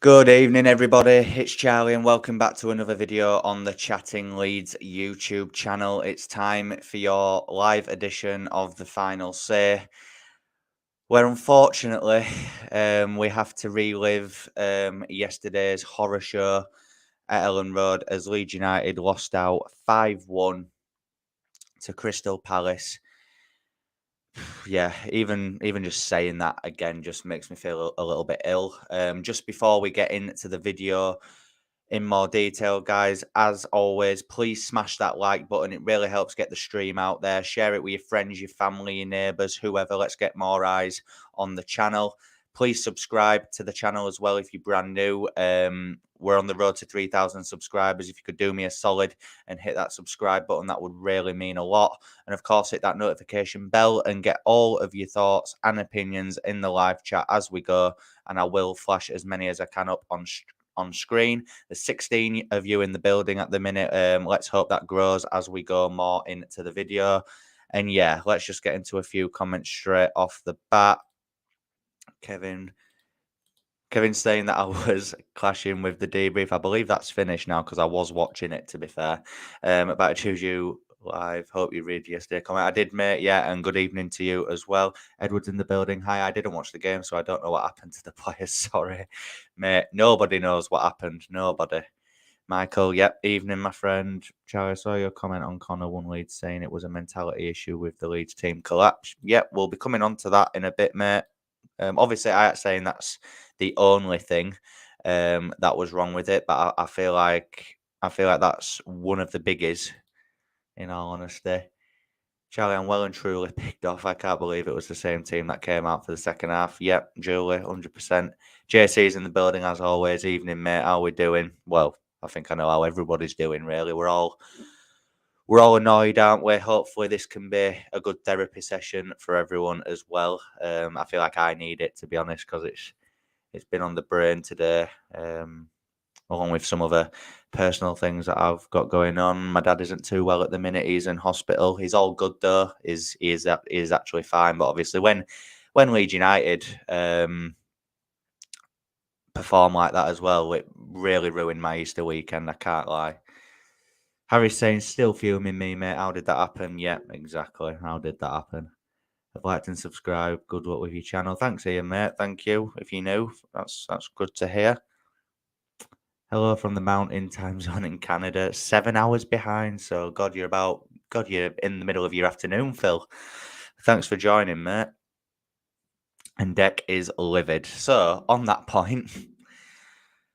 Good evening, everybody. It's Charlie, and welcome back to another video on the Chatting Leeds YouTube channel. It's time for your live edition of the Final Say, where unfortunately we have to relive yesterday's horror show at Ellen Road as Leeds United lost out 5-1 to Crystal Palace. Yeah, even just saying that again just makes me feel a little bit ill. Just before we get into the video in more detail, guys, as always, please smash that like button. It really helps get the stream out there. Share it with your friends, your family, your neighbours, whoever. Let's get more eyes on the channel. Please subscribe to the channel as well if you're brand new. We're on the road to 3,000 subscribers. If you could do me a solid and hit that subscribe button, that would really mean a lot. And of course, hit that notification bell and get all of your thoughts and opinions in the live chat as we go. And I will flash as many as I can up on screen. There's 16 of you in the building at the minute. Let's hope that grows as we go more into the video. And yeah, let's just get into a few comments straight off the bat. Kevin saying that I was clashing with the debrief. I believe that's finished now because I was watching it, to be fair. About to choose you live. Hope you read yesterday comment. I did, mate. Yeah, and good evening to you as well. Edward's in the building. Hi, I didn't watch the game, so I don't know what happened to the players. Sorry, mate. Nobody knows what happened. Nobody. Michael, yep. Evening, my friend. Charlie, I saw your comment on Connor One Leeds saying it was a mentality issue with the Leeds team collapse. Yep, we'll be coming on to that in a bit, mate. Obviously, I ain't saying that's the only thing that was wrong with it, but I feel like that's one of the biggies, in all honesty. Charlie, I'm well and truly picked off. I can't believe it was the same team that came out for the second half. Yep, Julie, 100%. JC's in the building as always. Evening, mate. How we doing? Well, I think I know how everybody's doing, really. We're all annoyed, aren't we? Hopefully this can be a good therapy session for everyone as well. I feel like I need it, to be honest, because it's been on the brain today, along with some other personal things that I've got going on. My dad isn't too well at the minute. He's in hospital. He's all good though. He is actually fine. But obviously when Leeds United perform like that as well, it really ruined my Easter weekend. I can't lie. Harry's saying, still fuming me, mate. How did that happen? Yeah, exactly. How did that happen? I've liked and subscribed. Good luck with your channel. Thanks, Ian, mate. Thank you. If you knew, that's good to hear. Hello from the mountain time zone in Canada. 7 hours behind. So, you're in the middle of your afternoon, Phil. Thanks for joining, mate. And Deck is livid. So, on that point,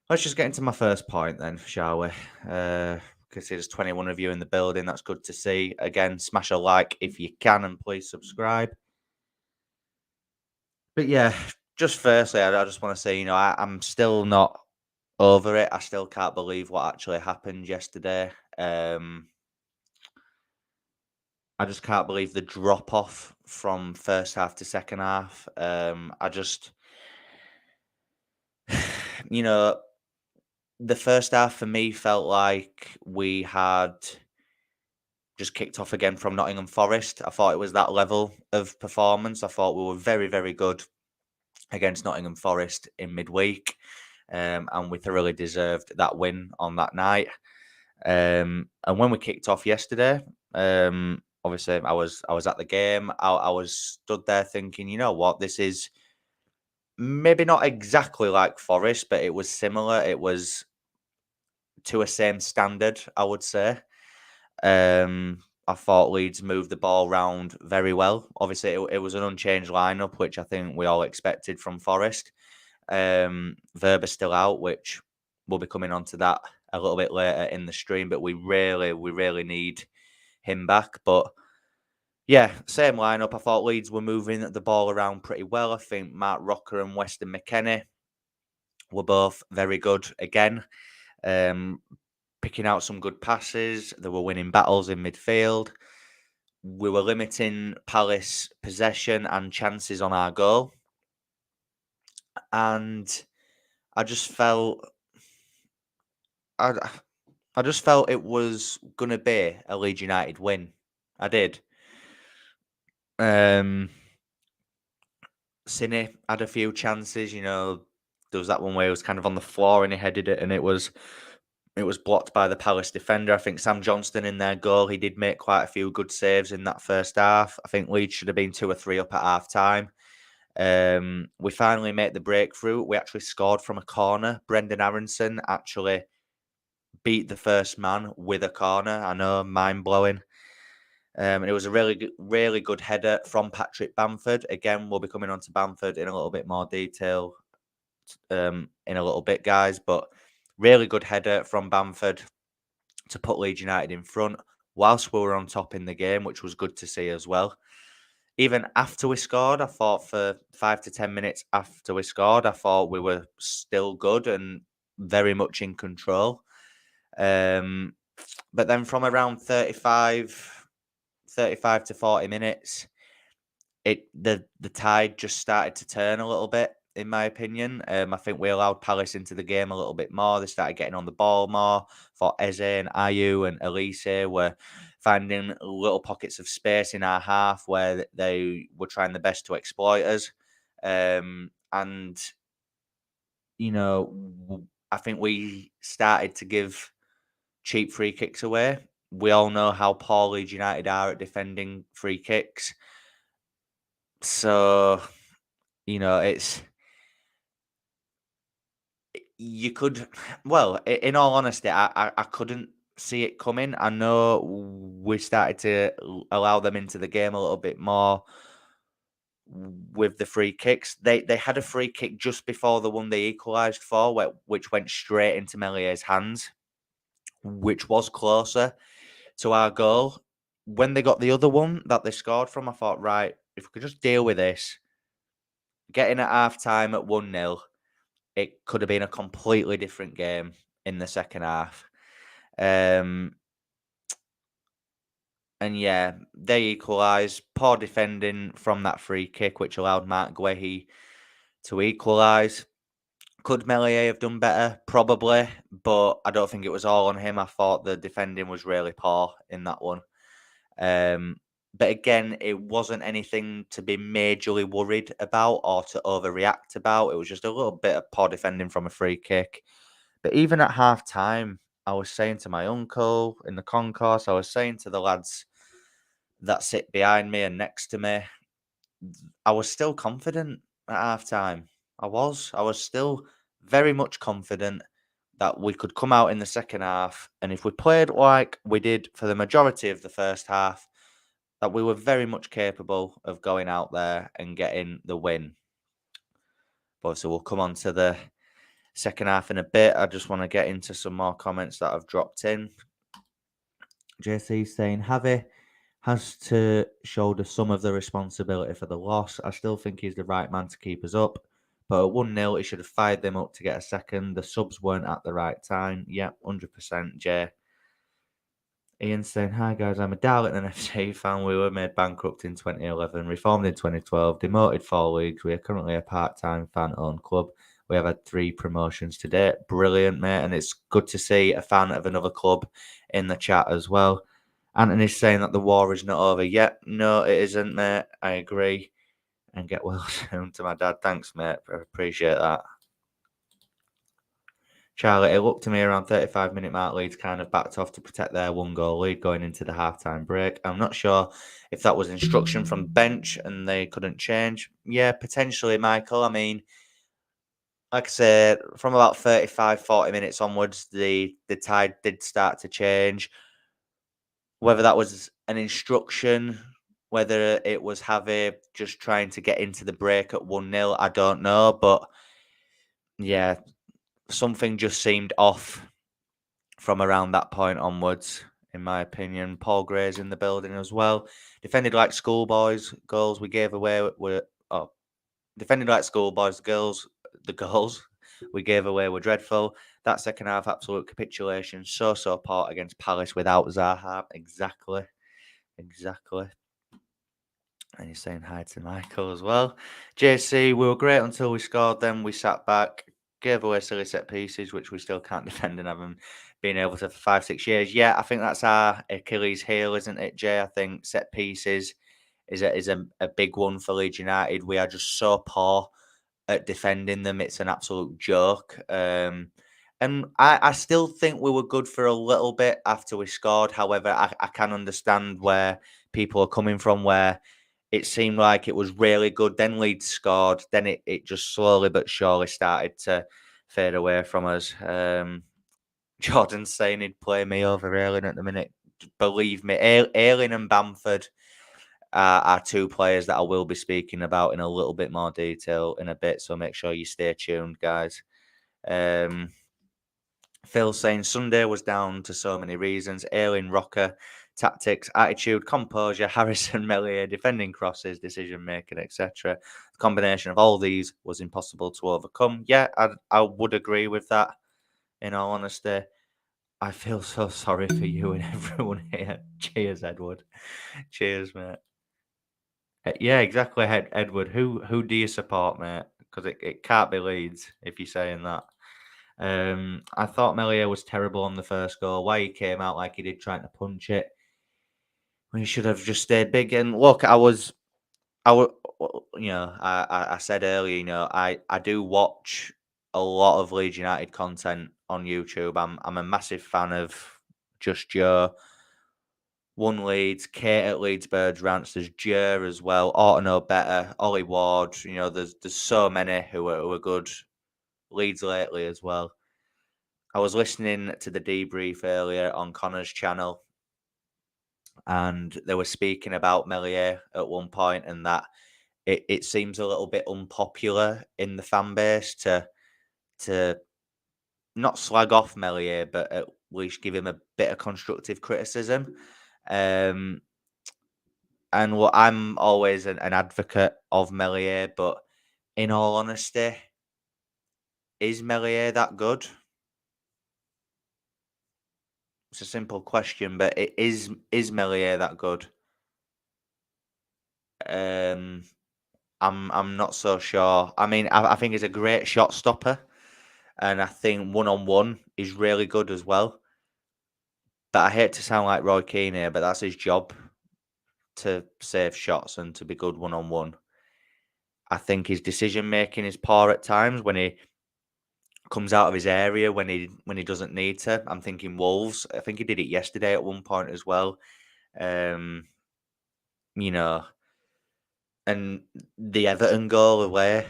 let's just get into my first point then, shall we? Because there's 21 of you in the building. That's good to see. Again, smash a like if you can, and please subscribe. But yeah, just firstly, I just want to say, I'm still not over it. I still can't believe what actually happened yesterday. I just can't believe the drop off from first half to second half. I just, the first half for me felt like we had just kicked off again from Nottingham Forest. I thought it was that level of performance. I thought we were very, very good against Nottingham Forest in midweek. And we thoroughly deserved that win on that night. And when we kicked off yesterday, obviously I was at the game. I was stood there thinking, you know what, this is maybe not exactly like Forest, but it was similar. It was to a same standard, I would say. I thought Leeds moved the ball around very well. Obviously, it was an unchanged lineup, which I think we all expected from Forest. Verba's still out, which we'll be coming on to that a little bit later in the stream, but we really need him back. But yeah, same lineup. I thought Leeds were moving the ball around pretty well. I think Mark Rocker and Weston McKennie were both very good again. Picking out some good passes. They were winning battles in midfield. We were limiting Palace possession and chances on our goal. And I just felt it was gonna be a Leeds United win. I did. Cine had a few chances, There was that one where he was kind of on the floor and he headed it, and it was blocked by the Palace defender. I think Sam Johnston in their goal, he did make quite a few good saves in that first half. I think Leeds should have been 2 or 3 up at half time. We finally made the breakthrough. We actually scored from a corner. Brendan Aronson actually beat the first man with a corner. I know, mind blowing. And it was a really good header from Patrick Bamford. Again, we'll be coming on to Bamford in a little bit more detail in a little bit, guys. But really good header from Bamford to put Leeds United in front whilst we were on top in the game, which was good to see as well. Even after we scored, I thought for 5 to 10 minutes after we scored, I thought we were still good and very much in control. But then from around 35 to 40 minutes, the tide just started to turn a little bit, in my opinion. I think we allowed Palace into the game a little bit more. They started getting on the ball more. For Eze and Ayew and Elise were finding little pockets of space in our half where they were trying the best to exploit us. And, you know, I think we started to give cheap free kicks away. We all know how poor Leeds United are at defending free kicks. So, you know, you could, well, in all honesty, I couldn't see it coming. I know we started to allow them into the game a little bit more with the free kicks. They had a free kick just before the one they equalised for, which went straight into Melier's hands, which was closer to our goal. When they got the other one that they scored from, I thought, right, if we could just deal with this, get in at half time at 1-0, it could have been a completely different game in the second half. And yeah, they equalised. Poor defending from that free kick, which allowed Mark Guehi to equalise. Could Melier have done better? Probably, but I don't think it was all on him. I thought the defending was really poor in that one. But again, it wasn't anything to be majorly worried about or to overreact about. It was just a little bit of poor defending from a free kick. But even at half time, I was saying to my uncle in the concourse, I was saying to the lads that sit behind me and next to me, I was still confident at half time. I was still very much confident that we could come out in the second half. And if we played like we did for the majority of the first half, that we were very much capable of going out there and getting the win. But so we'll come on to the second half in a bit. I just want to get into some more comments that I've dropped in. JC saying, Javi has to shoulder some of the responsibility for the loss. I still think he's the right man to keep us up. But at 1-0, he should have fired them up to get a second. The subs weren't at the right time. Yeah, 100%, Jay. Ian saying, hi guys, I'm a Darlington FC fan. We were made bankrupt in 2011, reformed in 2012, demoted 4 leagues. We are currently a part-time fan-owned club. We have had 3 promotions to date. Brilliant, mate. And it's good to see a fan of another club in the chat as well. Anthony's saying that the war is not over yet. No, it isn't, mate. I agree. And get well soon to my dad. Thanks, mate. I appreciate that. Charlie, it looked to me around 35-minute mark, Leeds kind of backed off to protect their 1-goal lead going into the halftime break. I'm not sure if that was instruction from bench and they couldn't change. Yeah, potentially, Michael. I mean, like I said, from about 35, 40 minutes onwards, the tide did start to change. Whether that was an instruction, whether it was Javi just trying to get into the break at 1-0, I don't know. But yeah, something just seemed off from around that point onwards, in my opinion. Paul Gray's in the building as well. Defended like schoolboys. Goals we gave away were defended like schoolboys. The goals we gave away were dreadful. That second half, absolute capitulation. So poor against Palace without Zaha. Exactly. And he's saying hi to Michael as well. JC, we were great until we scored. Then we sat back, gave away silly set pieces, which we still can't defend and haven't been able to for 5-6 years. Yeah, I think that's our Achilles heel, isn't it, Jay? I think set pieces is a big one for Leeds United. We are just so poor at defending them. It's an absolute joke. And I still think we were good for a little bit after we scored. However, I can understand where people are coming from, where it seemed like it was really good. Then Leeds scored. Then it just slowly but surely started to fade away from us. Jordan's saying he'd play me over Ayling at the minute. Believe me, Ayling and Bamford are two players that I will be speaking about in a little bit more detail in a bit. So make sure you stay tuned, guys. Um, Phil saying Sunday was down to so many reasons: Ayling, Rocker, tactics, attitude, composure, Harrison, Melier, defending crosses, decision making, etc. The combination of all these was impossible to overcome. Yeah, I would agree with that. In all honesty, I feel so sorry for you and everyone here. Cheers, Edward. Cheers, mate. Yeah, exactly, Edward. Who do you support, mate? Because it can't be Leeds if you're saying that. I thought Melier was terrible on the first goal. Why he came out like he did, trying to punch it. We should have just stayed big. And look, I was, I said earlier, I do watch a lot of Leeds United content on YouTube. I'm a massive fan of Just Joe. One Leeds, Kate at Leeds Birds Rants, there's Jer as well, Ought to Know Better, Ollie Ward, there's so many who are good. Leeds lately as well. I was listening to the debrief earlier on Connor's channel, and they were speaking about Melier at one point, and that it seems a little bit unpopular in the fan base to not slag off Melier, but at least give him a bit of constructive criticism. Um, And what I'm always an advocate of Melier, but in all honesty, is Melier that good? It's a simple question, but it is Melier that good? Um, I'm not so sure. I mean, I think he's a great shot stopper, and I think 1-on-1 is really good as well. But I hate to sound like Roy Keane here, but that's his job, to save shots and to be good 1-on-1. I think his decision making is poor at times when he comes out of his area when he doesn't need to. I'm thinking Wolves. I think he did it yesterday at one point as well. Um, you know, and the Everton goal away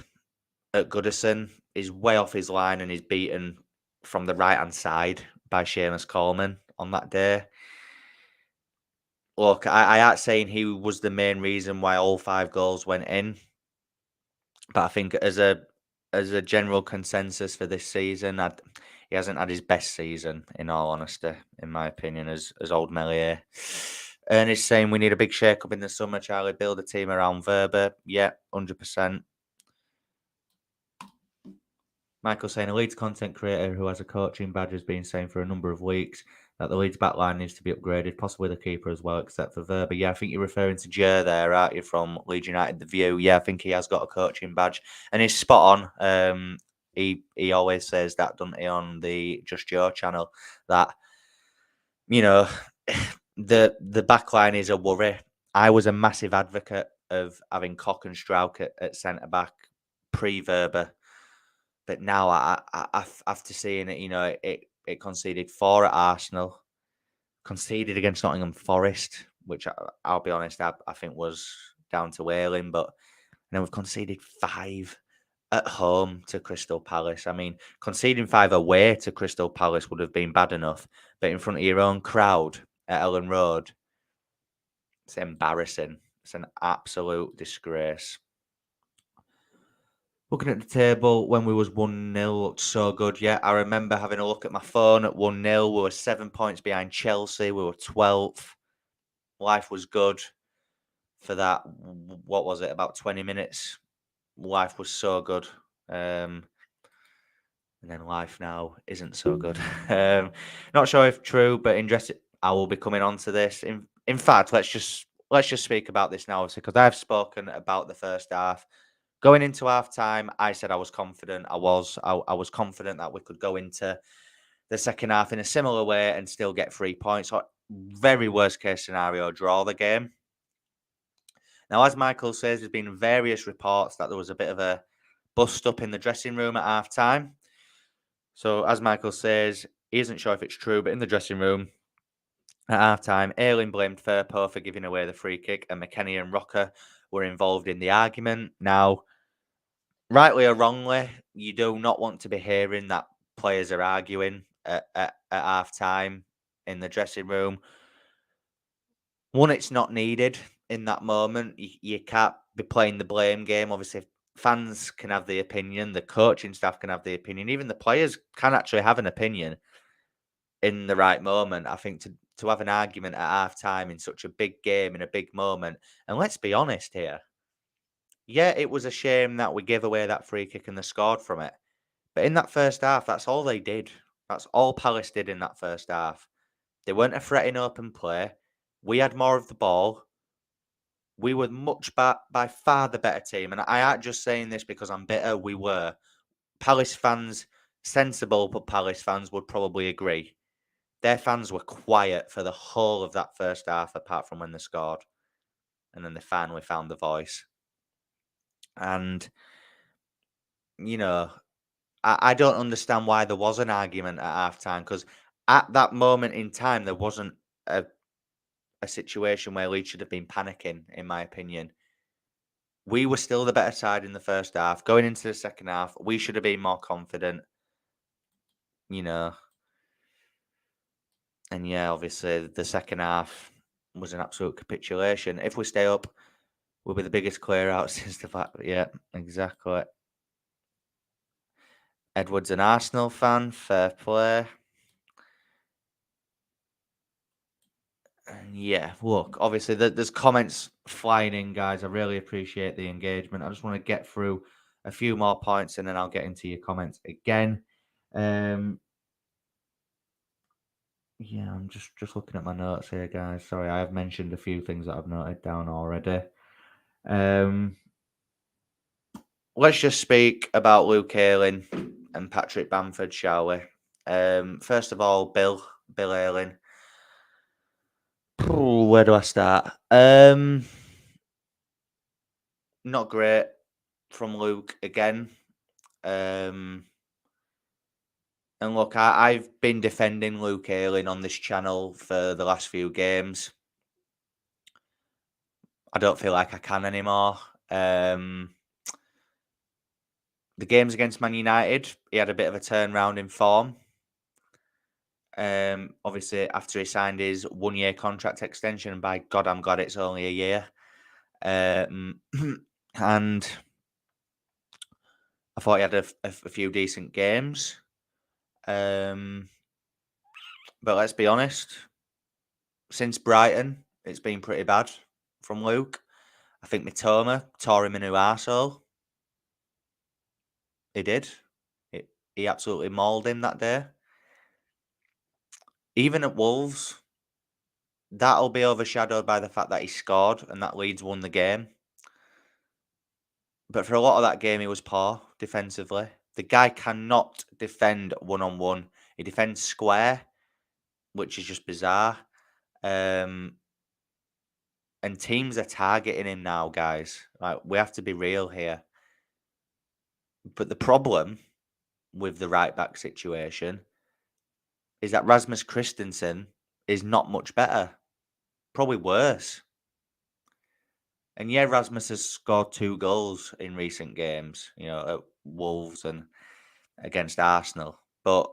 at Goodison is way off his line and he's beaten from the right hand side by Seamus Coleman on that day. Look, I ain't saying he was the main reason why all 5 goals went in, but I think as a general consensus for this season, he hasn't had his best season, in all honesty, in my opinion, as old Melier. Ernest saying we need a big shake up in the summer, Charlie. Build a team around Verba. Yeah, 100%. Michael saying a Leeds content creator who has a coaching badge has been saying for a number of weeks that the Leeds backline needs to be upgraded, possibly the keeper as well, except for Verba. Yeah, I think you're referring to Jer there, aren't you, from Leeds United The View? Yeah, I think he has got a coaching badge and he's spot on. He always says that, doesn't he, on the Just Joe channel, that, you know, the backline is a worry. I was a massive advocate of having Cock and Strauch at centre back pre-Verba. But now after seeing it, it conceded 4 at Arsenal, conceded against Nottingham Forest, which I'll be honest, I think was down to Ayling, but then we've conceded 5 at home to Crystal Palace. I mean, conceding 5 away to Crystal Palace would have been bad enough, but in front of your own crowd at Ellen Road, it's embarrassing. It's an absolute disgrace. Looking at the table when we was 1-0 looked so good. Yeah, I remember having a look at my phone at 1-0. We were 7 points behind Chelsea. We were 12th. Life was good for that. What was it? About 20 minutes. Life was so good. And then life now isn't so good. Not sure if true, but interested. I will be coming on to this. In fact, let's just speak about this now, because I've spoken about the first half. Going into half time, I said I was confident. I was confident that we could go into the second half in a similar way and still get 3 points. Or very worst case scenario, draw the game. Now, as Michael says, there's been various reports that there was a bit of a bust up in the dressing room at half time. So, as Michael says, he isn't sure if it's true, but in the dressing room at half time, Ayling blamed Firpo for giving away the free kick, and McKennie and Rocker were involved in the argument. Now, rightly or wrongly, you do not want to be hearing that players are arguing at half time in the dressing room. One, it's not needed in that moment. You can't be playing the blame game. Obviously, fans can have the opinion, the coaching staff can have the opinion, even the players can actually have an opinion in the right moment. I think to have an argument at half time in such a big game, in a big moment, and let's be honest here. Yeah, it was a shame that we gave away that free kick and they scored from it. But in that first half, that's all they did. That's all Palace did in that first half. They weren't a threat in open play. We had more of the ball. We were by far the better team. And I aren't just saying this because I'm bitter. We were. Palace fans, sensible but Palace fans would probably agree. Their fans were quiet for the whole of that first half, apart from when they scored. And then they finally found the voice. And, you know, I don't understand why there was an argument at halftime, because at that moment in time, there wasn't a situation where Leeds should have been panicking, in my opinion. We were still the better side in the first half. Going into the second half, we should have been more confident, you know. And yeah, obviously, the second half was an absolute capitulation. If we stay up, we'll be the biggest clear out since the fact. Yeah, exactly. Edward's an Arsenal fan. Fair play. Yeah, look, obviously there's comments flying in, guys. I really appreciate the engagement. I just want to get through a few more points and then I'll get into your comments again. Um, yeah, I'm just looking at my notes here, guys. Sorry, I have mentioned a few things that I've noted down already. Let's just speak about Luke Ayling and Patrick Bamford, shall we? First of all, Bill Ayling. Where do I start? Not great from Luke again. And look, I've been defending Luke Ayling on this channel for the last few games. I don't feel like I can anymore. The games against Man United, he had a bit of a turnaround in form. Obviously, after he signed his 1-year contract extension, and by God, I'm glad it's only a year. And I thought he had a few decent games. But let's be honest, since Brighton, it's been pretty bad from Luke. I think Mitoma tore him a new arsehole. He did. He absolutely mauled him that day. Even at Wolves, that'll be overshadowed by the fact that he scored and that Leeds won the game. But for a lot of that game, he was poor defensively. The guy cannot defend one-on-one. He defends square, which is just bizarre. And teams are targeting him now, guys. Like, we have to be real here. But the problem with the right-back situation is that Rasmus Christensen is not much better. Probably worse. And yeah, Rasmus has scored 2 goals in recent games, at Wolves and against Arsenal. But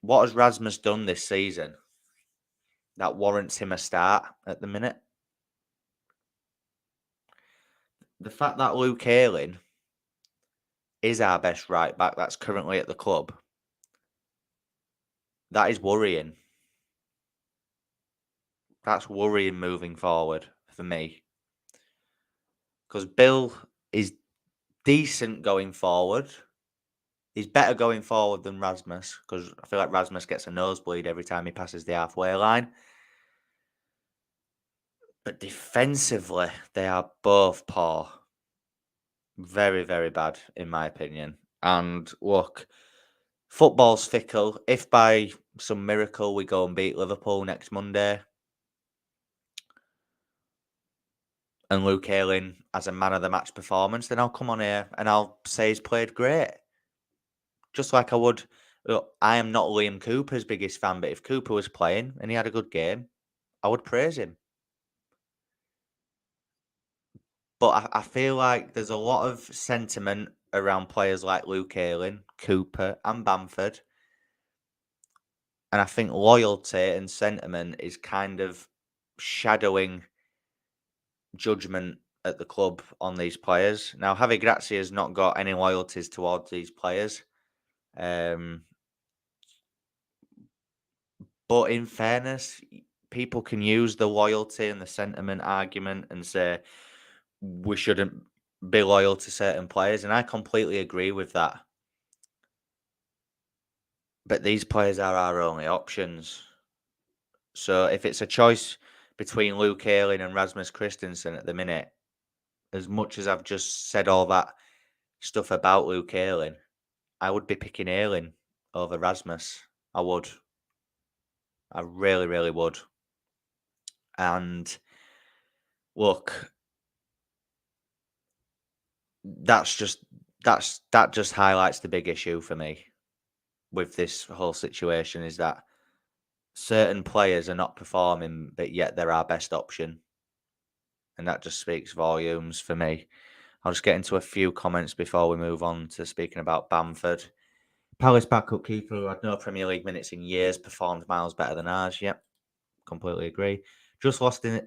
what has Rasmus done this season that warrants him a start at the minute? The fact that Luke Ayling is our best right back that's currently at the club, that is worrying. That's worrying moving forward for me. Because Bill is decent going forward. He's better going forward than Rasmus, because I feel like Rasmus gets a nosebleed every time he passes the halfway line. But defensively, they are both poor. Very, very bad, in my opinion. And look, football's fickle. If by some miracle we go and beat Liverpool next Monday, and Luke Ayling has a man of the match performance, then I'll come on here and I'll say he's played great. Just like I would. Look, I am not Liam Cooper's biggest fan, but if Cooper was playing and he had a good game, I would praise him. But I feel like there's a lot of sentiment around players like Luke Ayling, Cooper, and Bamford. And I think loyalty and sentiment is kind of shadowing judgment at the club on these players. Now, Javi Grazia's not got any loyalties towards these players. Um, but in fairness, people can use the loyalty and the sentiment argument and say we shouldn't be loyal to certain players. And I completely agree with that. But these players are our only options. So if it's a choice between Luke Ayling and Rasmus Christensen at the minute, as much as I've just said all that stuff about Luke Ayling, I would be picking Ayling over Rasmus. I would. I really, really would. And look, that just highlights the big issue for me with this whole situation is that certain players are not performing, but yet they're our best option. And that just speaks volumes for me. I'll just get into a few comments before we move on to speaking about Bamford. Palace backup keeper who had no Premier League minutes in years performed miles better than ours. Yep, completely agree. Just lost in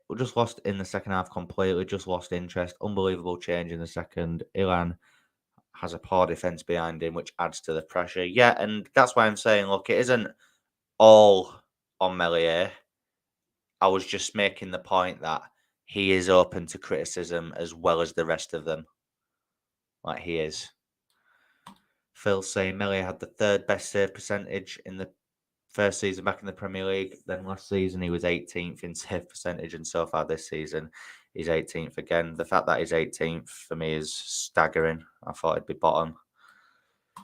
the second half completely. Just lost interest. Unbelievable change in the second. Ilan has a poor defence behind him, which adds to the pressure. Yeah, and that's why I'm saying, look, it isn't all on Melier. I was just making the point that he is open to criticism as well as the rest of them. Like he is. Phil saying Melier had the third best save percentage in the first season back in the Premier League. Then last season he was 18th in save percentage, and so far this season he's 18th again. The fact that he's 18th for me is staggering. I thought he'd be bottom. I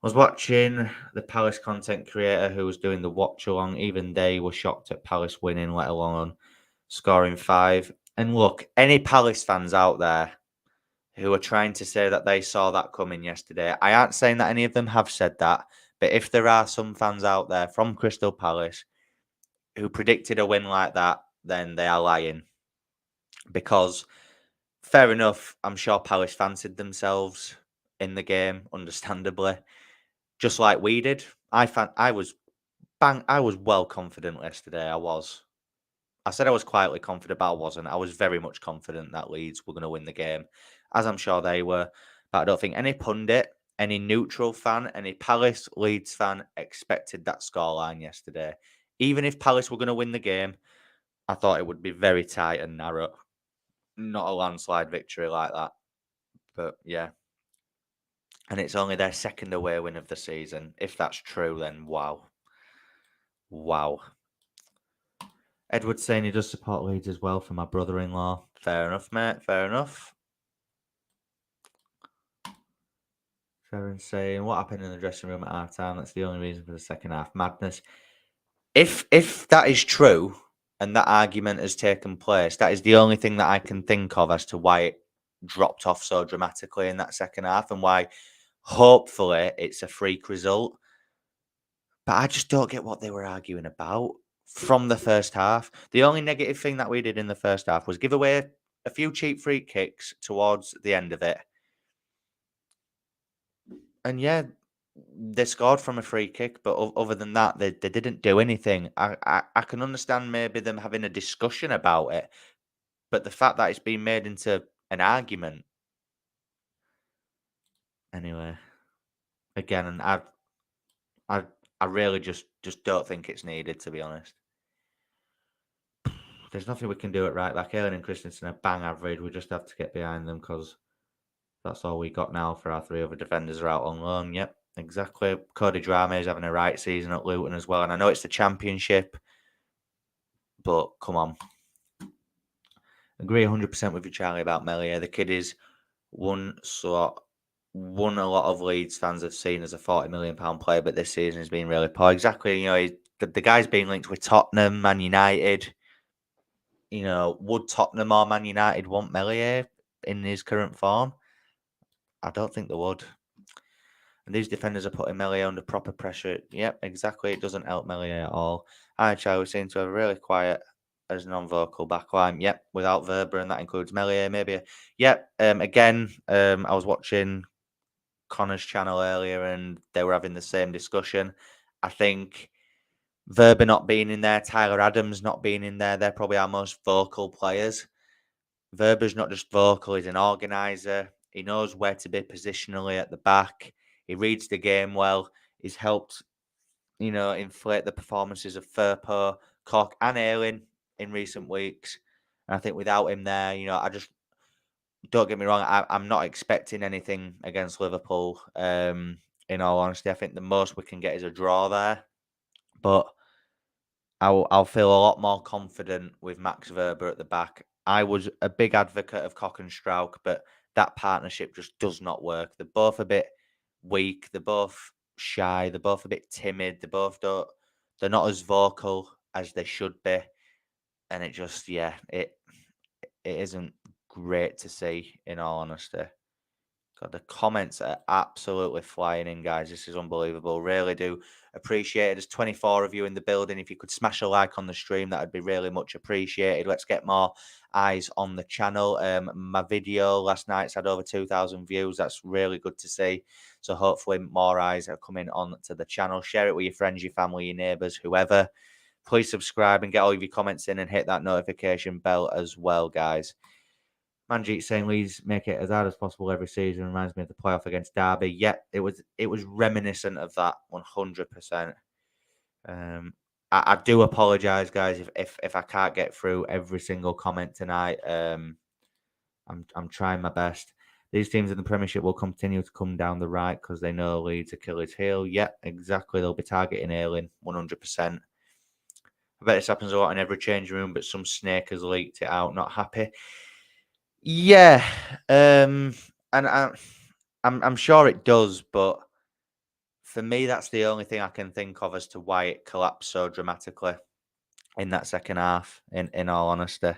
was watching the Palace content creator who was doing the watch along. Even they were shocked at Palace winning, let alone scoring 5. And look, any Palace fans out there who are trying to say that they saw that coming yesterday, I aren't saying that any of them have said that, but if there are some fans out there from Crystal Palace who predicted a win like that, then they are lying. Because, fair enough, I'm sure Palace fancied themselves in the game, understandably, just like we did. I was well confident yesterday. I said I was quietly confident, but I wasn't. I was very much confident that Leeds were going to win the game, as I'm sure they were. But I don't think any pundit, any neutral fan, any Palace Leeds fan expected that scoreline yesterday. Even if Palace were going to win the game, I thought it would be very tight and narrow. Not a landslide victory like that. But yeah. And it's only their second away win of the season. If that's true, then wow. Wow. Edward's saying he does support Leeds as well for my brother-in-law. Fair enough, mate. Fair enough. Sharon saying, what happened in the dressing room at half-time? That's the only reason for the second half. Madness. If that is true, and that argument has taken place, that is the only thing that I can think of as to why it dropped off so dramatically in that second half and why, hopefully, it's a freak result. But I just don't get what they were arguing about from the first half. The only negative thing that we did in the first half was give away a few cheap free kicks towards the end of it. And yeah, they scored from a free kick, but other than that, they didn't do anything. I can understand maybe them having a discussion about it, but the fact that it's been made into an argument. Anyway, again, and I really just don't think it's needed, to be honest. There's nothing we can do at right back. Ayling and Christensen are bang average. We just have to get behind them because that's all we got now for our 3 other defenders are out on loan. Yep, exactly. Cody Drame is having a right season at Luton as well. And I know it's the Championship, but come on. Agree 100% with you, Charlie, about Melier. The kid is one a lot of Leeds fans have seen as a £40 million player, but this season has been really poor. Exactly. You know, the guy's been linked with Tottenham, Man United. would Tottenham or Man United want Meslier in his current form? I don't think they would. And these defenders are putting Meslier under proper pressure. Yep, exactly. It doesn't help Meslier at all. Charlie seem to have a really quiet as non-vocal backline. Yep, without Verber, and that includes Meslier, maybe. Yep. Again, I was watching Connor's channel earlier, and they were having the same discussion. I think Verber not being in there, Tyler Adams not being in there, they're probably our most vocal players. Verber's not just vocal; he's an organizer. He knows where to be positionally at the back. He reads the game well. He's helped, inflate the performances of Firpo, Koch, and Ayling in recent weeks. And I think without him there, I just don't get me wrong. I'm not expecting anything against Liverpool. In all honesty, I think the most we can get is a draw there. But I'll feel a lot more confident with Max Verber at the back. I was a big advocate of Koch and Strauch, but that partnership just does not work. They're both a bit weak. They're both shy. They're both a bit timid. They're not as vocal as they should be. And it just, it isn't great to see, in all honesty. God, the comments are absolutely flying in, guys. This is unbelievable. Really do appreciate it. There's 24 of you in the building. If you could smash a like on the stream, that would be really much appreciated. Let's get more eyes on the channel. My video last night's had over 2,000 views. That's really good to see. So hopefully more eyes are coming on to the channel. Share it with your friends, your family, your neighbours, whoever. Please subscribe and get all of your comments in and hit that notification bell as well, guys. Manjeet saying Leeds make it as hard as possible every season. Reminds me of the playoff against Derby. Yeah, it was reminiscent of that 100%. I do apologise, guys, if I can't get through every single comment tonight. I'm trying my best. These teams in the Premiership will continue to come down the right because they know Leeds Achilles heel. Yeah, exactly. They'll be targeting Ayling 100%. I bet this happens a lot in every change room, but some snake has leaked it out. Not happy. Yeah, and I'm sure it does, but for me, that's the only thing I can think of as to why it collapsed so dramatically in that second half. In all honesty,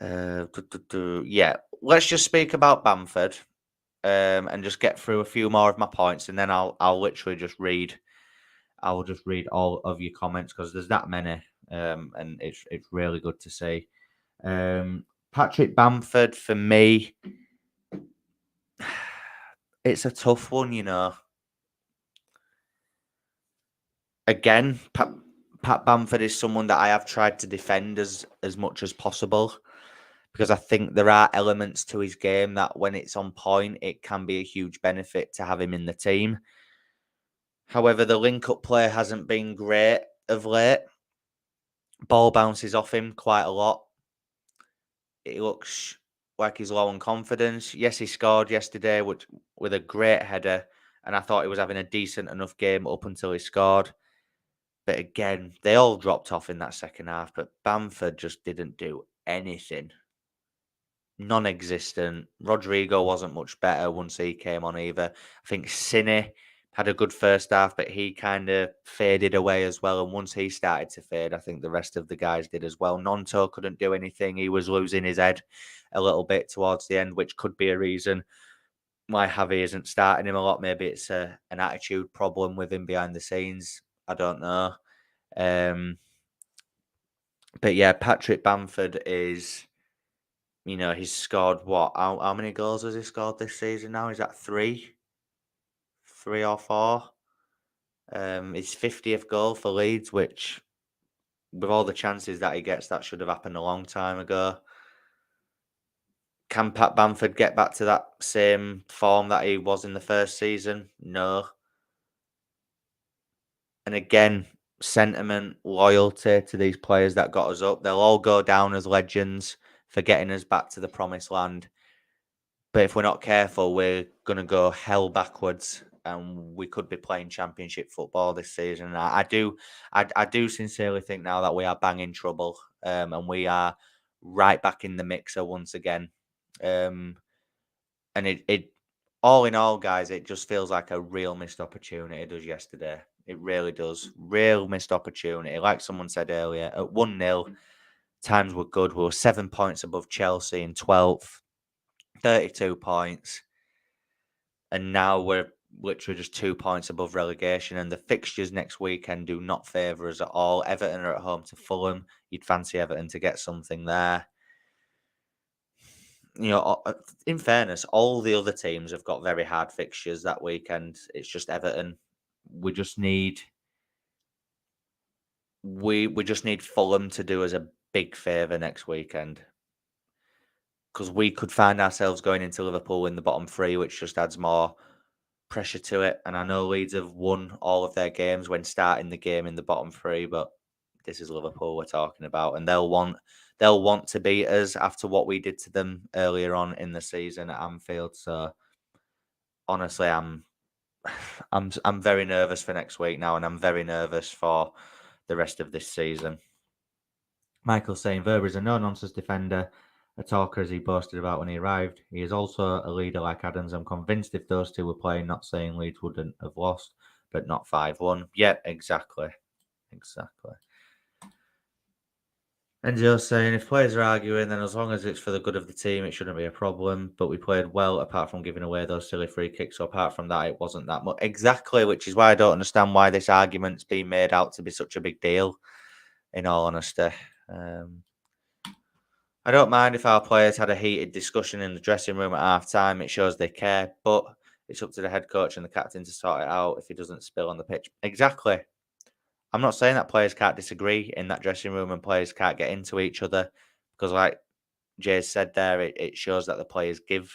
yeah. Let's just speak about Bamford, and just get through a few more of my points, and then I'll literally just read. I will just read all of your comments because there's that many, and it's really good to see. Patrick Bamford, for me, it's a tough one, Again, Pat Bamford is someone that I have tried to defend as much as possible because I think there are elements to his game that when it's on point, it can be a huge benefit to have him in the team. However, the link-up play hasn't been great of late. Ball bounces off him quite a lot. It looks like he's low on confidence. Yes, he scored yesterday with a great header, and I thought he was having a decent enough game up until he scored. But again, they all dropped off in that second half, but Bamford just didn't do anything. Non-existent. Rodrigo wasn't much better once he came on either. I think Cine had a good first half, but he kind of faded away as well. And once he started to fade, I think the rest of the guys did as well. Nonto couldn't do anything. He was losing his head a little bit towards the end, which could be a reason why Javi isn't starting him a lot. Maybe it's an attitude problem with him behind the scenes. I don't know. But yeah, Patrick Bamford is, he's scored what? How many goals has he scored this season now? Is that 3? 3 or 4? His 50th goal for Leeds, which, with all the chances that he gets, that should have happened a long time ago. Can Pat Bamford get back to that same form that he was in the first season? No. And again, sentiment, loyalty to these players that got us up. They'll all go down as legends for getting us back to the promised land. But if we're not careful, we're going to go hell backwards, and we could be playing Championship football this season. I do sincerely think now that we are banging trouble, and we are right back in the mixer once again. And it all in all, guys, it just feels like a real missed opportunity. It does yesterday. It really does. Real missed opportunity. Like someone said earlier, at 1-0, Times were good. We were 7 points above Chelsea in 12th, 32 points. And now we're literally just 2 points above relegation. And the fixtures next weekend do not favour us at all. Everton are at home to Fulham. You'd fancy Everton to get something there. In fairness, all the other teams have got very hard fixtures that weekend. It's just Everton. We just need we just need Fulham to do us a big favour next weekend, because we could find ourselves going into Liverpool in the bottom three, which just adds more pressure to it. And I know Leeds have won all of their games when starting the game in the bottom three, but this is Liverpool we're talking about, and they'll want to beat us after what we did to them earlier on in the season at Anfield. So honestly, I'm very nervous for next week now, and I'm very nervous for the rest of this season. Michael saying Verber is a no-nonsense defender, a talker as he boasted about when he arrived. He is also a leader like Adams. I'm convinced if those two were playing, not saying Leeds wouldn't have lost, but not 5-1. Yeah, exactly. Exactly. And Joe's saying if players are arguing, then as long as it's for the good of the team, it shouldn't be a problem. But we played well apart from giving away those silly free kicks. So apart from that, it wasn't that much. Exactly, which is why I don't understand why this argument's being made out to be such a big deal, in all honesty. I don't mind if our players had a heated discussion in the dressing room at half time. It shows they care, but it's up to the head coach and the captain to sort it out if he doesn't spill on the pitch. Exactly. I'm not saying that players can't disagree in that dressing room and players can't get into each other, because, like Jay said there, it shows that the players give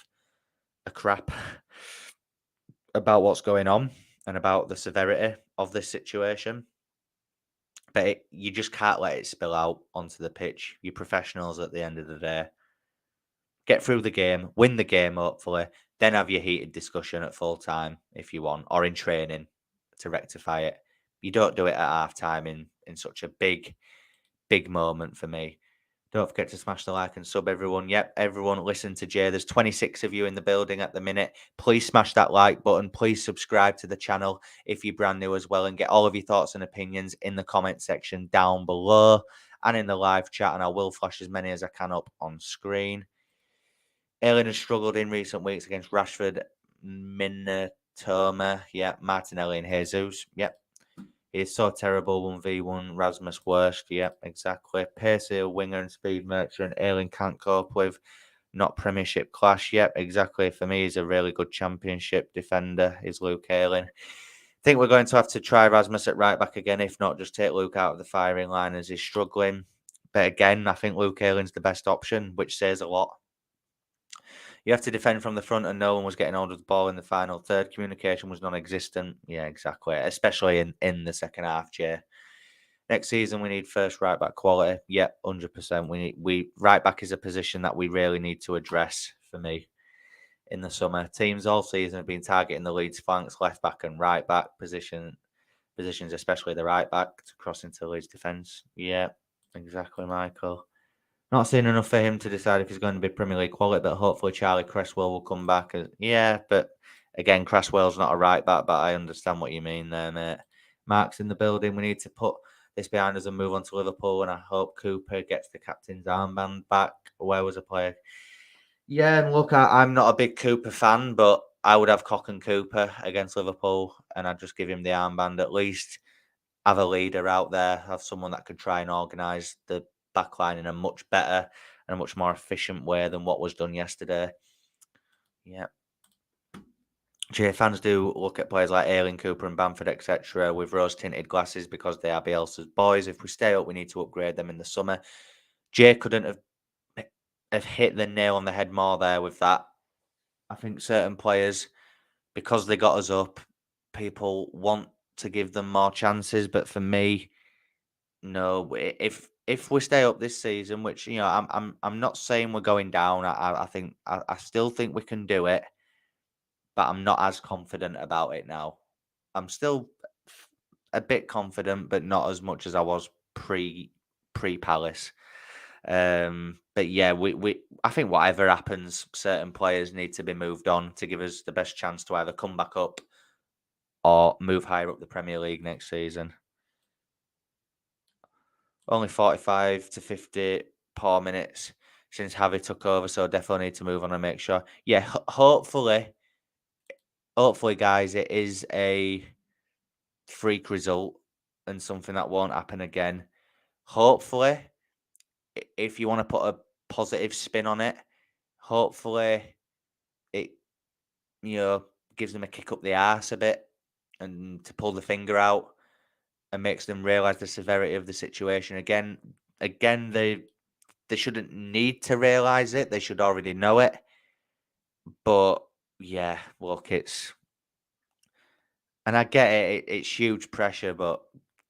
a crap about what's going on and about the severity of this situation. But you just can't let it spill out onto the pitch. You're professionals at the end of the day. Get through the game, win the game, hopefully, then have your heated discussion at full time if you want, or in training to rectify it. You don't do it at half time in such a big moment for me. Don't forget to smash the like and sub, everyone. Yep, everyone, listen to Jay. There's 26 of you in the building at the minute. Please smash that like button. Please subscribe to the channel if you're brand new as well, and get all of your thoughts and opinions in the comment section down below and in the live chat, and I will flash as many as I can up on screen. Ayling has struggled in recent weeks against Rashford, Minotoma, Martinelli and Jesus. He's so terrible. 1v1, Rasmus worst. Exactly. Pacey, winger and speed merchant. Ayling can't cope with. Not Premiership clash. Exactly. For me, he's a really good Championship defender, is Luke Ayling. I think we're going to have to try Rasmus at right back again. If not, just take Luke out of the firing line as he's struggling. But again, I think Luke Ayling's the best option, which says a lot. You have to defend from the front, and no one was getting hold of the ball in the final third. Communication was non-existent. Yeah, exactly. Especially in the second half, Jay. Next season, we need first right back quality. 100%. We right back is a position that we really need to address for me in the summer. Teams all season have been targeting the Leeds flanks, left back and right back positions, especially the right back, to cross into Leeds defence. Yeah, exactly, Michael. Not seeing enough for him to decide if he's going to be Premier League quality, but hopefully Charlie Cresswell will come back. But again, Cresswell's not a right back, but I understand what you mean there, mate. Mark's in the building. We need to put this behind us and move on to Liverpool, and I hope Cooper gets the captain's armband back. Where was a player? Yeah, and look, I'm not a big Cooper fan, but I would have Cock and Cooper against Liverpool, and I'd just give him the armband at least. Have a leader out there, have someone that could try and organise the backline in a much better and a much more efficient way than what was done yesterday. Yeah. Jay, fans do look at players like Ayling, Cooper and Bamford, etc. with rose-tinted glasses because they are Bielsa's boys. If we stay up, we need to upgrade them in the summer. Jay couldn't have hit the nail on the head more there with that. I think certain players, because they got us up, people want to give them more chances, but for me, no, if we stay up this season, which I'm not saying we're going down. I think I still think we can do it, but I'm not as confident about it now. I'm still a bit confident, but not as much as I was pre Palace. But yeah, we I think whatever happens, certain players need to be moved on to give us the best chance to either come back up or move higher up the Premier League next season. Only 45 to 50 poor minutes since Javi took over, so definitely need to move on and make sure. Yeah, hopefully, guys, it is a freak result and something that won't happen again. Hopefully, if you want to put a positive spin on it, hopefully it gives them a kick up the arse a bit and to pull the finger out and makes them realise the severity of the situation. Again, they shouldn't need to realise it; they should already know it. But yeah, look, and I get it's huge pressure, but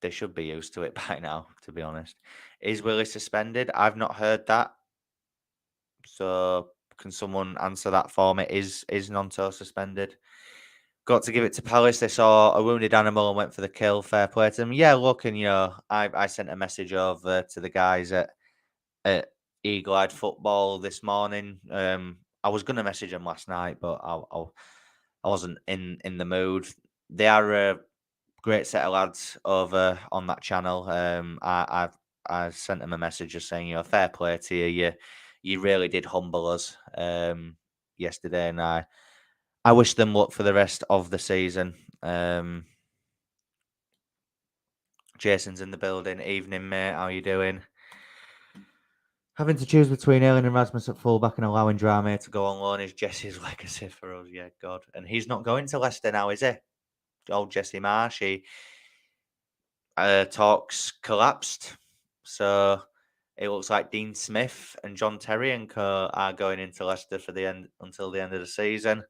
they should be used to it by now, to be honest. Is Willie suspended? I've not heard that. So can someone answer that for me? Is Nonto suspended? Got to give it to Palace. They saw a wounded animal and went for the kill. Fair play to them. Yeah, look, and I sent a message over to the guys at Eagle Eyed Football this morning. I was gonna message them last night, but I wasn't in the mood. They are a great set of lads over on that channel. I sent them a message just saying, fair play to you. You really did humble us yesterday, and I wish them luck for the rest of the season. Jason's in the building. Evening, mate. How you doing? Having to choose between Aaron and Rasmus at fullback and allowing Drame to go on loan is Jesse's legacy for us. Yeah, God. And he's not going to Leicester now, is he? Old Jesse Marsh. Talks collapsed. So it looks like Dean Smith and John Terry and co are going into Leicester for the end until the end of the season.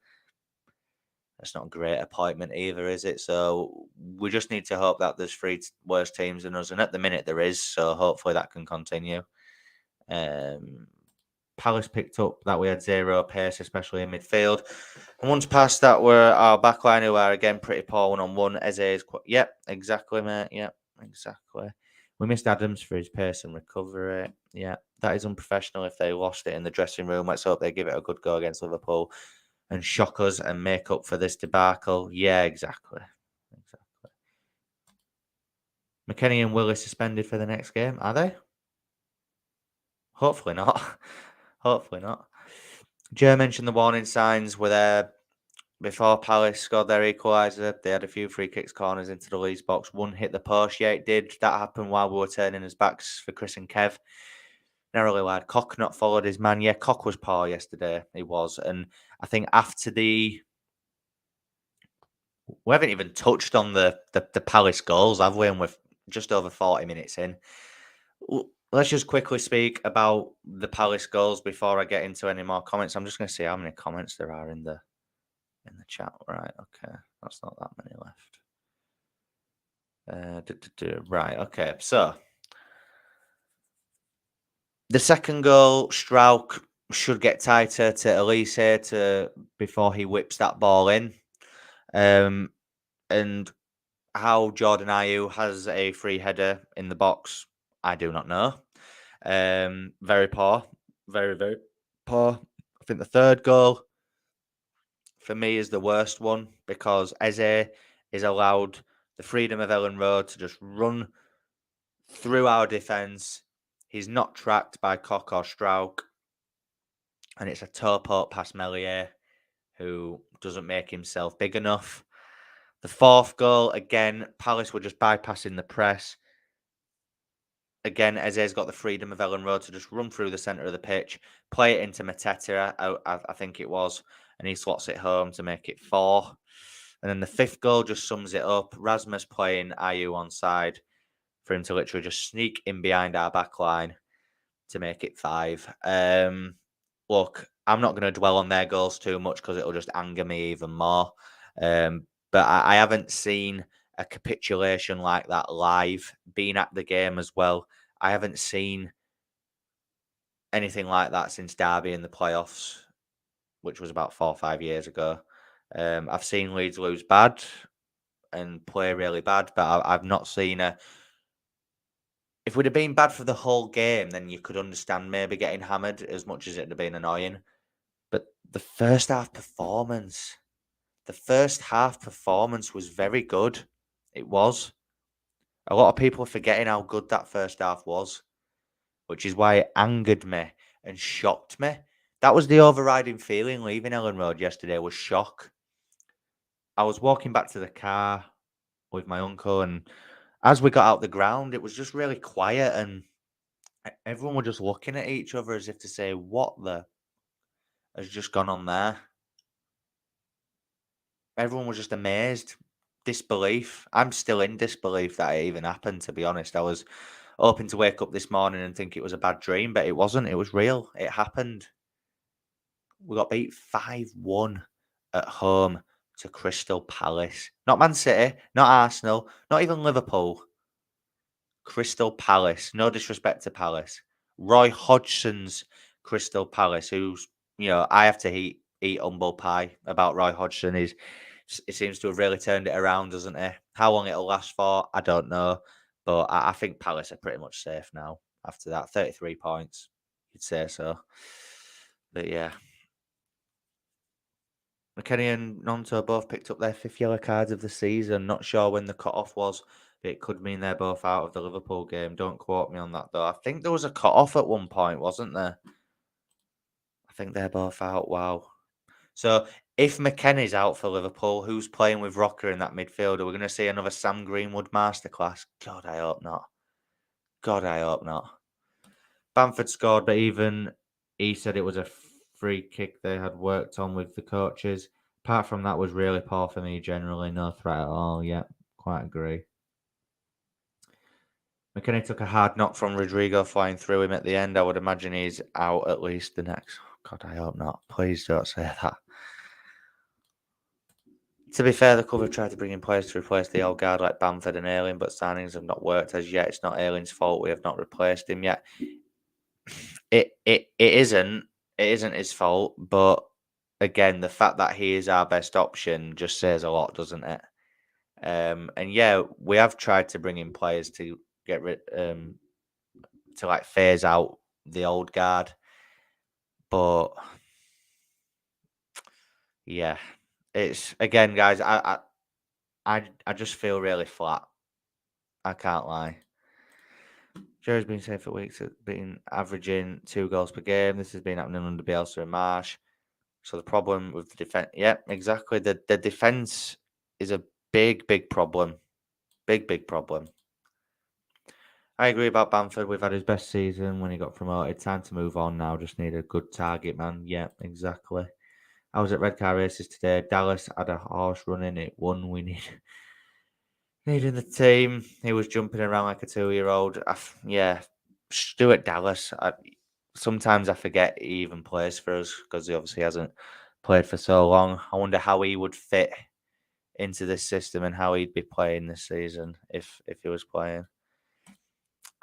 That's not a great appointment either, is it? So we just need to hope that there's three worse teams than us, and at the minute there is. So hopefully that can continue. Palace picked up that we had zero pace, especially in midfield. And once past that, were our backline, who are again pretty poor one-on-one. Eze is yep, exactly, mate. Yep, exactly. We missed Adams for his pace and recovery. Yeah, that is unprofessional if they lost it in the dressing room. Let's hope they give it a good go against Liverpool and shock us and make up for this debacle. Yeah, exactly. McKennie and Willis suspended for the next game, are they? Hopefully not. Hopefully not. Joe mentioned the warning signs were there before Palace scored their equaliser. They had a few free kicks, corners into the Leeds box. One hit the post. Yeah, it did. That happened while we were turning his backs for Chris and Kev. Narrowly lad. Cock not followed his man. Yeah, Cock was poor yesterday. He was. And I think after we haven't even touched on the Palace goals, have we? And we're just over 40 minutes in. Let's just quickly speak about the Palace goals before I get into any more comments. I'm just going to see how many comments there are in the chat. Right, okay. That's not that many left. Right, okay. So the second goal, Strauch should get tighter to Elise before he whips that ball in. And how Jordan Ayew has a free header in the box, I do not know. Very poor. Very, very poor. I think the third goal for me is the worst one because Eze is allowed the freedom of Ellen Road to just run through our defence. He's not tracked by Koch or Strauch. And it's a toe poke past Melier, who doesn't make himself big enough. The fourth goal, again, Palace were just bypassing the press. Again, Eze's got the freedom of Ellen Road to just run through the centre of the pitch, play it into Mateta, I think it was, and he slots it home to make it 4. And then the fifth goal just sums it up. Rasmus playing Ayew on side for him to literally just sneak in behind our back line to make it 5. Look, I'm not going to dwell on their goals too much because it'll just anger me even more. But I haven't seen a capitulation like that live, being at the game as well. I haven't seen anything like that since Derby in the playoffs, which was about 4 or 5 years ago. I've seen Leeds lose bad and play really bad, but I've not seen a... If we'd have been bad for the whole game, then you could understand maybe getting hammered as much as it'd have been annoying. But the first half performance was very good. It was. A lot of people are forgetting how good that first half was. which is why it angered me and shocked me. That was the overriding feeling leaving Ellen Road yesterday, was shock. I was walking back to the car with my uncle, and as we got out the ground, it was just really quiet, and everyone were just looking at each other as if to say, "What the has just gone on there?" Everyone was just amazed. Disbelief. I'm still in disbelief that it even happened, to be honest. I was hoping to wake up this morning and think it was a bad dream, but it wasn't. It was real. It happened. We got beat 5-1 at home to Crystal Palace. Not Man City, not Arsenal, not even Liverpool. Crystal Palace. No disrespect to Palace. Roy Hodgson's Crystal Palace, who's, I have to eat humble pie about Roy Hodgson. He seems to have really turned it around, doesn't he? How long it'll last for, I don't know. But I think Palace are pretty much safe now after that. 33 points, you'd say so. But yeah. McKennie and Nonto both picked up their fifth yellow cards of the season. Not sure when the cut-off was, but it could mean they're both out of the Liverpool game. Don't quote me on that, though. I think there was a cut-off at one point, wasn't there? I think they're both out. Wow. So if McKennie's out for Liverpool, who's playing with Rocker in that midfield? Are we going to see another Sam Greenwood masterclass? God, I hope not. God, I hope not. Bamford scored, but even he said it was a free kick they had worked on with the coaches. Apart from that, was really poor for me generally. No threat at all. Yeah, quite agree. McKennie took a hard knock from Rodrigo flying through him at the end. I would imagine he's out at least the next. God, I hope not. Please don't say that. To be fair, the club have tried to bring in players to replace the old guard like Bamford and Ayling, but signings have not worked as yet. It's not Ayling's fault. We have not replaced him yet. It isn't. It isn't his fault, but again, the fact that he is our best option just says a lot, doesn't it? And yeah, we have tried to bring in players to get rid, to like phase out the old guard, but yeah, it's again, guys. I just feel really flat. I can't lie. Jerry's been safe for weeks. It's been averaging 2 goals per game. This has been happening under Bielsa and Marsh. So the problem with the defense, yeah, exactly. The defense is a big problem. Big problem. I agree about Bamford. We've had his best season when he got promoted. Time to move on now. Just need a good target man. Yeah, exactly. I was at Red Car Races today. Dallas had a horse running. It won. We needing the team. He was jumping around like a 2-year-old. Yeah, Stuart Dallas. Sometimes I forget he even plays for us because he obviously hasn't played for so long. I wonder how he would fit into this system and how he'd be playing this season if he was playing.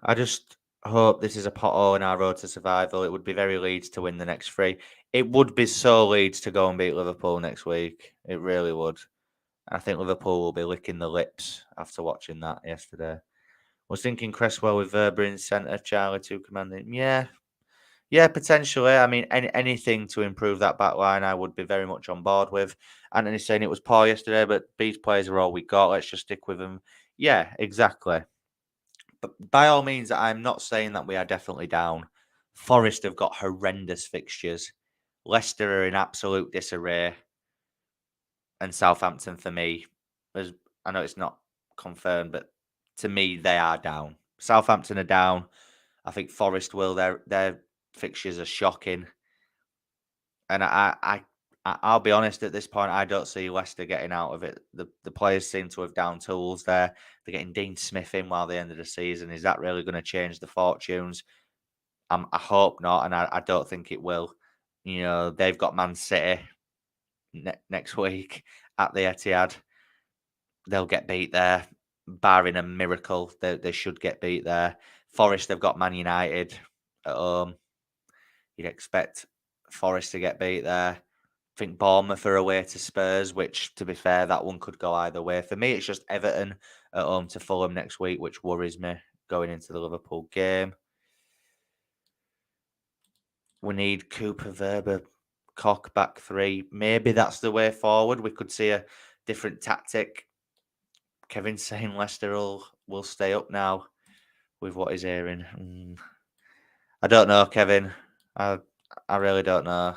I just hope this is a pothole in our road to survival. It would be very Leeds to win the next three. It would be so Leeds to go and beat Liverpool next week. It really would. I think Liverpool will be licking the lips after watching that yesterday. Was thinking Cresswell with Verber in centre, Charlie to commanding. Yeah, potentially. I mean, anything to improve that back line, I would be very much on board with. Anthony's saying it was poor yesterday, but these players are all we got. Let's just stick with them. Yeah, exactly. But by all means, I'm not saying that we are definitely down. Forest have got horrendous fixtures. Leicester are in absolute disarray. And Southampton, for me, I know it's not confirmed, but to me, they are down. Southampton are down. I think Forest will. Their fixtures are shocking. And I'll be honest at this point, I don't see Leicester getting out of it. The players seem to have down tools there. They're getting Dean Smith in while the end of the season. Is that really going to change the fortunes? I hope not, and I don't think it will. They've got Man City next week at the Etihad. They'll get beat there, barring a miracle. They should get beat there. Forest, they've got Man United at home. You'd expect Forest to get beat there. I think Bournemouth are away to Spurs, which, to be fair, that one could go either way. For me, it's just Everton at home to Fulham next week, which worries me going into the Liverpool game. We need Cooper, Verber, Koch back three. Maybe that's the way forward. We could see a different tactic. Kevin's saying Leicester will stay up now with what he's hearing. I don't know, Kevin. I really don't know.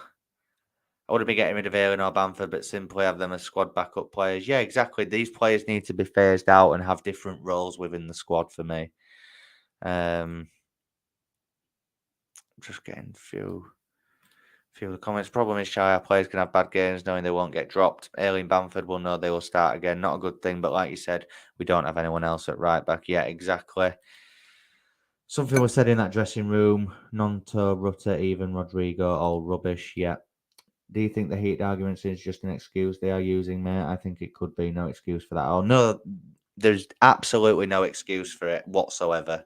I wouldn't be getting rid of Ayling or Bamford, but simply have them as squad backup players. Yeah, exactly. These players need to be phased out and have different roles within the squad for me. Just getting a few of the comments. Problem is, Charlie, our players can have bad games knowing they won't get dropped. Ayling Bamford will know they will start again. Not a good thing, but like you said, we don't have anyone else at right back yet. Exactly. Something was said in that dressing room. Nonto, Rutter, even Rodrigo, all rubbish. Yeah. Do you think the heated arguments is just an excuse they are using, mate? I think it could be no excuse for that. Oh no, there's absolutely no excuse for it whatsoever.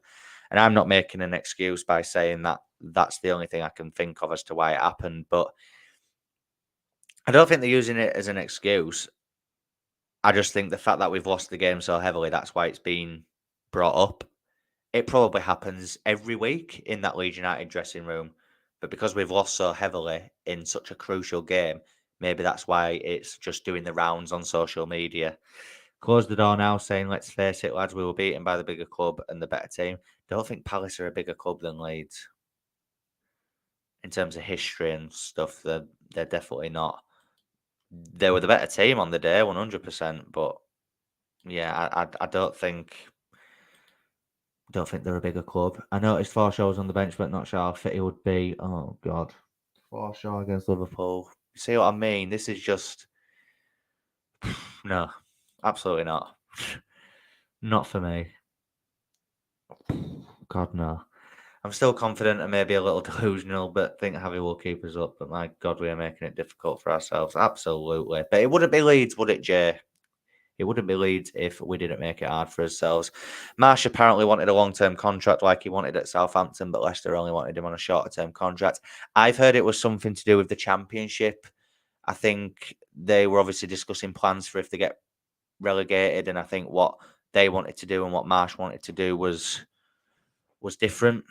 And I'm not making an excuse by saying that that's the only thing I can think of as to why it happened. But I don't think they're using it as an excuse. I just think the fact that we've lost the game so heavily, that's why it's been brought up. It probably happens every week in that Leeds United dressing room. But because we've lost so heavily in such a crucial game, maybe that's why it's just doing the rounds on social media. Close the door now, saying, let's face it, lads, we were beaten by the bigger club and the better team. Don't think Palace are a bigger club than Leeds. In terms of history and stuff, they're definitely not. They were the better team on the day, 100%. But yeah, I don't think they're a bigger club. I noticed Forshaw was on the bench, but not sure how fit he would be. Oh God, Forshaw against Liverpool. See what I mean? This is just no, absolutely not. Not for me. God no. I'm still confident and maybe a little delusional, but think Javi will keep us up. But my God, we are making it difficult for ourselves. Absolutely. But it wouldn't be Leeds, would it, Jay? It wouldn't be Leeds if we didn't make it hard for ourselves. Marsh apparently wanted a long-term contract like he wanted at Southampton, but Leicester only wanted him on a shorter-term contract. I've heard it was something to do with the Championship. I think they were obviously discussing plans for if they get relegated, and I think what they wanted to do and what Marsh wanted to do was different.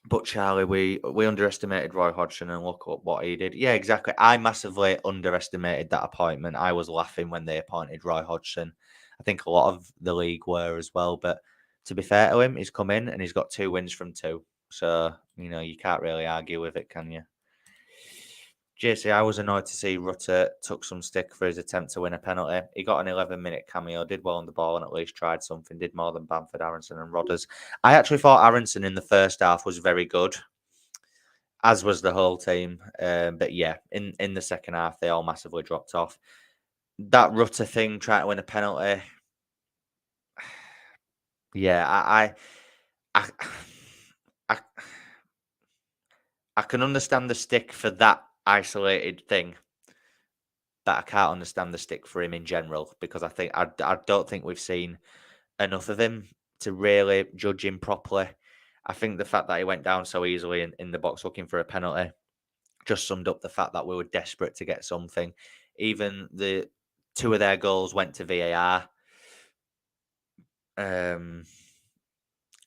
But Charlie, we underestimated Roy Hodgson, and look at what he did. Yeah, exactly. I massively underestimated that appointment. I was laughing when they appointed Roy Hodgson. I think a lot of the league were as well. But to be fair to him, he's come in and he's got 2 wins from 2. So, you can't really argue with it, can you? JC, I was annoyed to see Rutter took some stick for his attempt to win a penalty. He got an 11-minute cameo, did well on the ball, and at least tried something. Did more than Bamford, Aronson, and Rodders. I actually thought Aronson in the first half was very good, as was the whole team. But yeah, in the second half, they all massively dropped off. That Rutter thing, trying to win a penalty. Yeah, I, I, I can understand the stick for that isolated thing, but I can't understand the stick for him in general because I don't think we've seen enough of him to really judge him properly. I think the fact that he went down so easily in the box looking for a penalty just summed up the fact that we were desperate to get something. Even the 2 of their goals went to VAR. And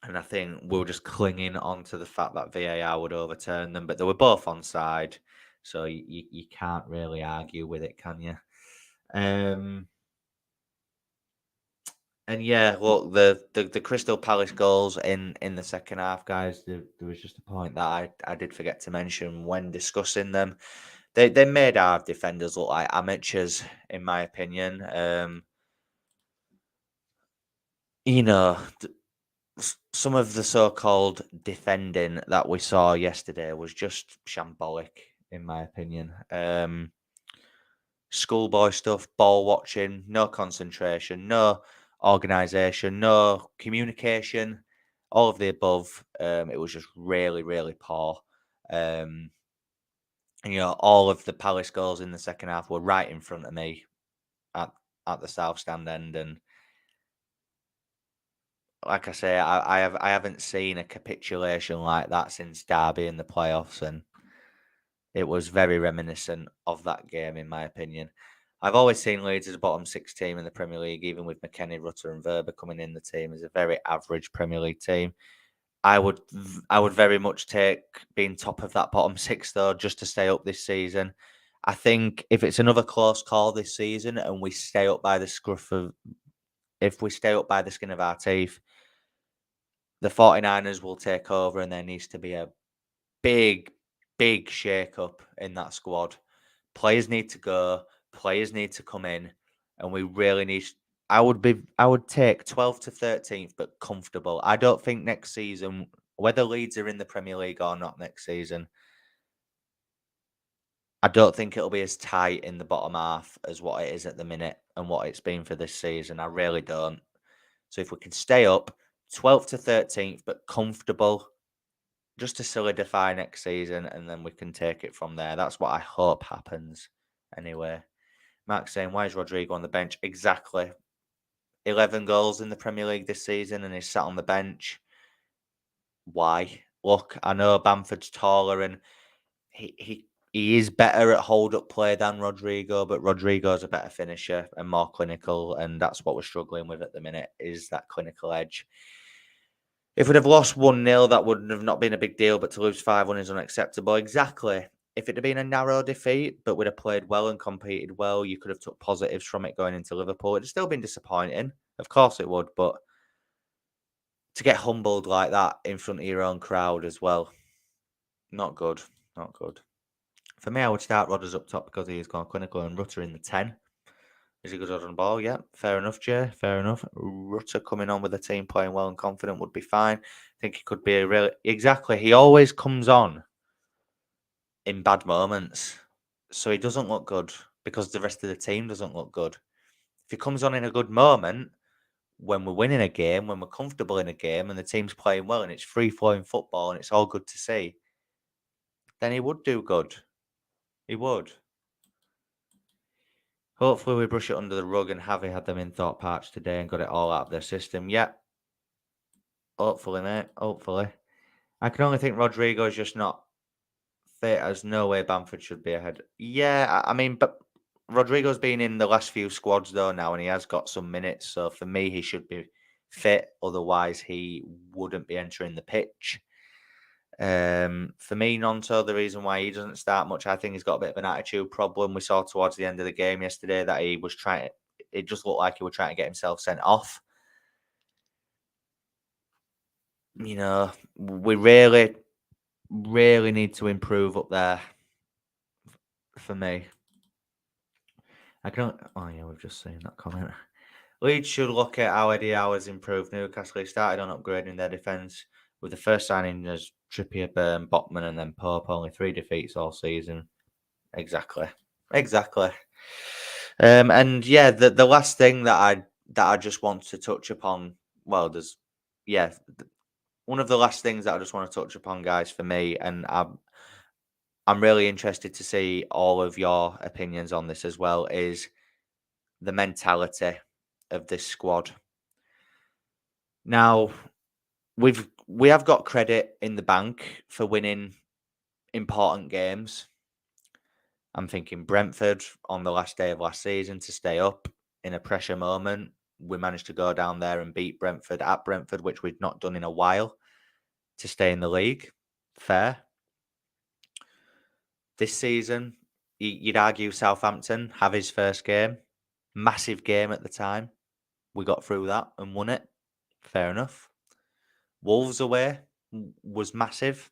I think we were just clinging on to the fact that VAR would overturn them, but they were both onside, so you can't really argue with it, can you? And yeah, look, the Crystal Palace goals in the second half, guys. There was just a point that I did forget to mention when discussing them. They made our defenders look like amateurs, in my opinion. You know, some of the so-called defending that we saw yesterday was just shambolic, in my opinion. Schoolboy stuff, ball watching, no concentration, no organisation, no communication, all of the above. It was just really, really poor. Um, and, all of the Palace goals in the second half were right in front of me at the South Stand end, and like I say, I haven't seen a capitulation like that since Derby in the playoffs, and it was very reminiscent of that game, in my opinion. I've always seen Leeds as a bottom 6 team in the Premier League, even with McKennie, Rutter, and Verba coming in the team as a very average Premier League team. I would very much take being top of that bottom 6 though, just to stay up this season. I think if it's another close call this season and we stay up by the if we stay up by the skin of our teeth, the 49ers will take over and there needs to be a big, big shake-up in that squad. Players need to go, players need to come in, and we really need. I would take 12th to 13th, but comfortable. I don't think next season, whether Leeds are in the Premier League or not next season, I don't think it'll be as tight in the bottom half as what it is at the minute and what it's been for this season. I really don't. So if we can stay up 12th to 13th, but comfortable, just to solidify next season, and then we can take it from there. That's what I hope happens. Anyway, Mark's saying, why is Rodrigo on the bench? Exactly. 11 goals in the Premier League this season, and he's sat on the bench. Why? Look, I know Bamford's taller, and he is better at hold-up play than Rodrigo, but Rodrigo's a better finisher and more clinical, and that's what we're struggling with at the minute, is that clinical edge. If we'd have lost 1-0, that would have not been a big deal, but to lose 5-1 is unacceptable. Exactly. If it had been a narrow defeat, but we'd have played well and competed well, you could have took positives from it going into Liverpool. It'd still been disappointing. Of course it would, but to get humbled like that in front of your own crowd as well, not good. Not good. For me, I would start Rodders up top because he's gone clinical and Rutter in the 10. Is he good on the ball? Yeah, fair enough, Jay. Fair enough. Rutter coming on with the team playing well and confident would be fine. I think he could be a really... Exactly. He always comes on in bad moments. So he doesn't look good because the rest of the team doesn't look good. If he comes on in a good moment, when we're winning a game, when we're comfortable in a game and the team's playing well and it's free-flowing football and it's all good to see, then he would do good. He would. Hopefully we brush it under the rug and Javi had them in Thought Parks today and got it all out of their system. Yeah. Hopefully, mate. Hopefully. I can only think Rodrigo is just not fit. There's no way Bamford should be ahead. Yeah, I mean, but Rodrigo's been in the last few squads though now and he has got some minutes. So for me, he should be fit. Otherwise, he wouldn't be entering the pitch. For me, Nonto, the reason why he doesn't start much, I think he's got a bit of an attitude problem. We saw towards the end of the game yesterday that he was trying. It just looked like he was trying to get himself sent off. You know, we really, really need to improve up there. For me, I can't. Oh yeah, we've just seen that comment. Leeds should look at how Eddie Howe has improved. Newcastle started on upgrading their defence with the first signing as Trippier, Burn, Botman, and then Pope. Only 3 defeats all season. Exactly. And yeah, the last thing that I just want to touch upon. Well, one of the last things that I just want to touch upon, guys, for me, and I'm really interested to see all of your opinions on this as well, is the mentality of this squad. Now, we have got credit in the bank for winning important games. I'm thinking Brentford on the last day of last season to stay up in a pressure moment. We managed to go down there and beat Brentford at Brentford, which we'd not done in a while, to stay in the league. Fair. This season, you'd argue Southampton have his first game. Massive game at the time. We got through that and won it. Fair enough. Wolves away was massive.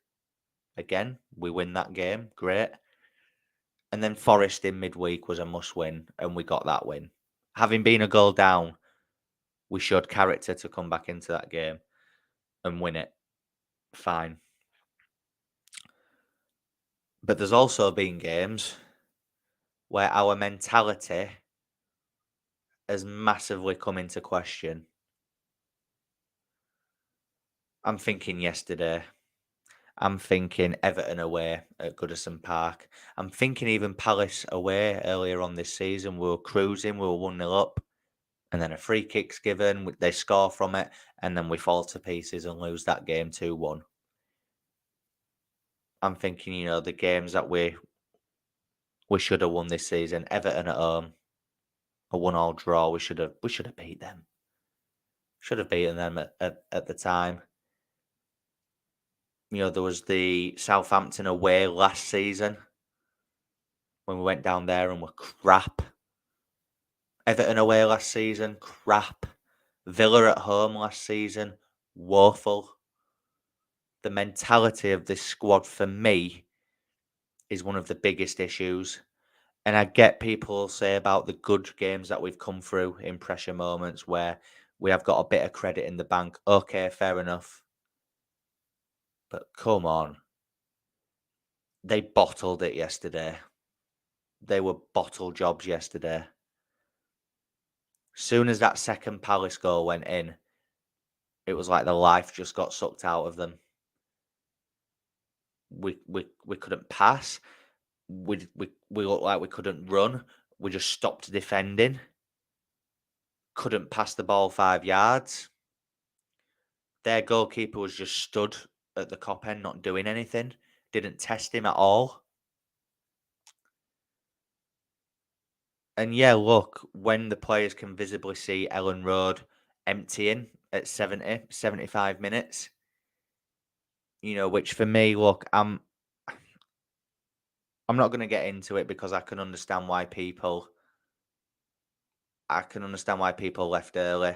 Again, we win that game. Great. And then Forest in midweek was a must-win, and we got that win. Having been a goal down, we showed character to come back into that game and win it. Fine. But there's also been games where our mentality has massively come into question. I'm thinking yesterday. I'm thinking Everton away at Goodison Park. I'm thinking even Palace away earlier on this season. We were cruising, we were 1-0 up, and then a free kick's given, they score from it, and then we fall to pieces and lose that game 2-1. I'm thinking, the games that we should have won this season, Everton at home, a 1-1 draw, we should have beat them. Should have beaten them at the time. There was the Southampton away last season when we went down there and were crap. Everton away last season, crap. Villa at home last season, woeful. the mentality of this squad for me is one of the biggest issues. And I get people say about the good games that we've come through in pressure moments where we have got a bit of credit in the bank. Okay, fair enough. But come on. They bottled it yesterday. They were bottle jobs yesterday. Soon as that second Palace goal went in, it was like the life just got sucked out of them. We couldn't pass. We looked like we couldn't run. We just stopped defending. Couldn't pass the ball 5 yards. Their goalkeeper was just stood at the cop end, not doing anything. Didn't test him at all. And yeah, look, when the players can visibly see Ellen Road emptying at 75 minutes, which for me, look, I'm not going to get into it because I can understand why people left early.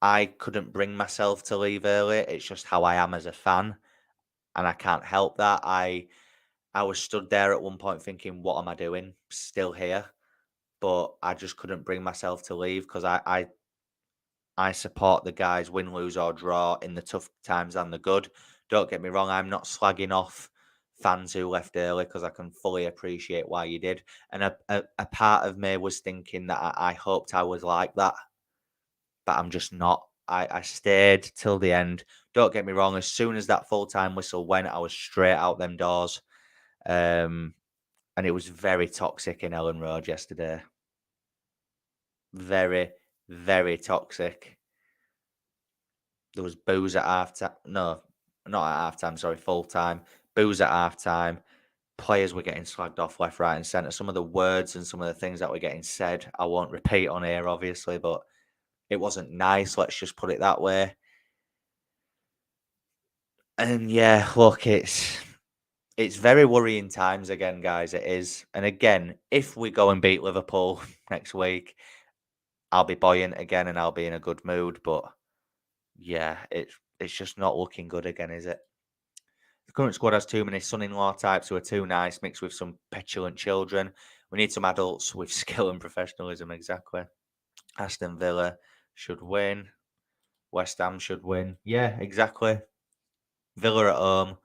I couldn't bring myself to leave early. It's just how I am as a fan, and I can't help that. I was stood there at one point thinking, "What am I doing? Still here?" But I just couldn't bring myself to leave because I support the guys win, lose or draw in the tough times and the good. Don't get me wrong, I'm not slagging off fans who left early because I can fully appreciate why you did. And a part of me was thinking that I hoped I was like that, but I'm just not. I stayed till the end. Don't get me wrong, as soon as that full time whistle went, I was straight out them doors. And it was very toxic in Ellen Road yesterday. Very, very toxic. There was booze at half time. No, not at half time. Sorry, full time. Booze at half time. Players were getting slagged off left, right, and centre. Some of the words and some of the things that were getting said, I won't repeat on here, obviously, but it wasn't nice. Let's just put it that way. And yeah, look, it's very worrying times again, guys. It is. And again, if we go and beat Liverpool next week, I'll be buoyant again and I'll be in a good mood. But yeah, it's just not looking good again, is it? The current squad has too many son-in-law types who are too nice, mixed with some petulant children. We need some adults with skill and professionalism, exactly. Aston Villa should win. West Ham should win. Yeah, exactly. Villa at home.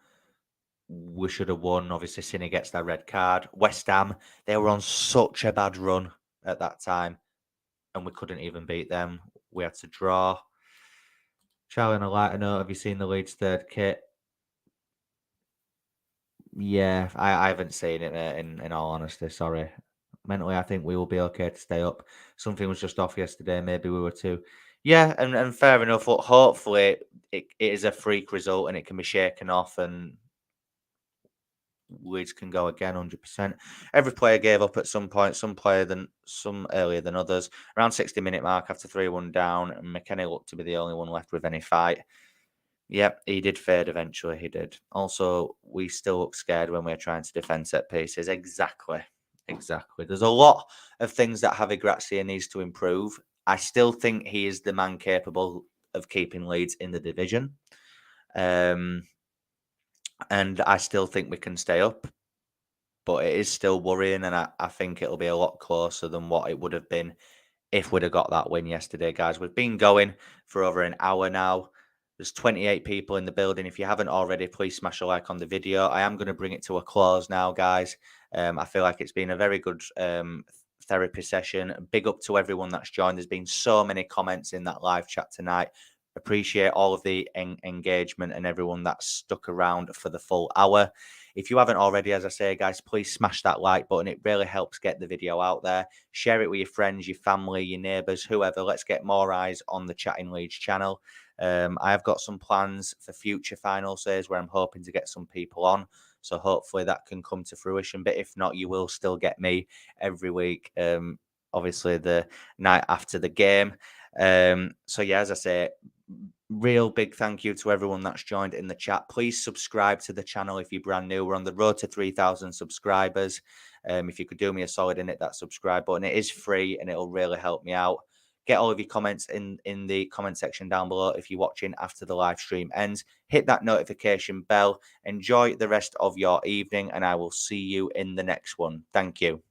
We should have won. Obviously, Cine gets that red card. West Ham, they were on such a bad run at that time, and we couldn't even beat them. We had to draw. Charlie, on a lighter note, have you seen the Leeds third kit? Yeah, I haven't seen it, in all honesty. Sorry. Mentally, I think we will be okay to stay up. Something was just off yesterday. Maybe we were too. Yeah, and fair enough. Look, hopefully, it is a freak result and it can be shaken off and Leeds can go again 100%. Every player gave up at some point, some earlier than others. Around 60-minute mark after 3-1 down, and McKennie looked to be the only one left with any fight. Yep, he did fade eventually, he did. Also, we still look scared when we're trying to defend set pieces. Exactly. Exactly. There's a lot of things that Javi Gracia needs to improve. I still think he is the man capable of keeping Leeds in the division. And I still think we can stay up. But it is still worrying, and I think it'll be a lot closer than what it would have been if we'd have got that win yesterday, guys. We've been going for over an hour now. There's 28 people in the building. If you haven't already, please smash a like on the video. I am going to bring it to a close now, guys. I feel like it's been a very good therapy session. Big up to everyone that's joined. There's been so many comments in that live chat tonight. Appreciate all of the engagement and everyone that stuck around for the full hour. If you haven't already, as I say, guys, please smash that like button. It really helps get the video out there. Share it with your friends, your family, your neighbours, whoever. Let's get more eyes on the Chatting Leeds channel. I have got some plans for future final says where I'm hoping to get some people on. So hopefully that can come to fruition. But if not, you will still get me every week. Obviously, the night after the game. So yeah, as I say, real big thank you to everyone that's joined in the chat. Please subscribe to the channel if you're brand new. We're on the road to 3,000 subscribers. If you could do me a solid and hit that subscribe button, it is free and it'll really help me out. Get all of your comments in the comment section down below if you're watching after the live stream ends. Hit that notification bell. Enjoy the rest of your evening, and I will see you in the next one. Thank you.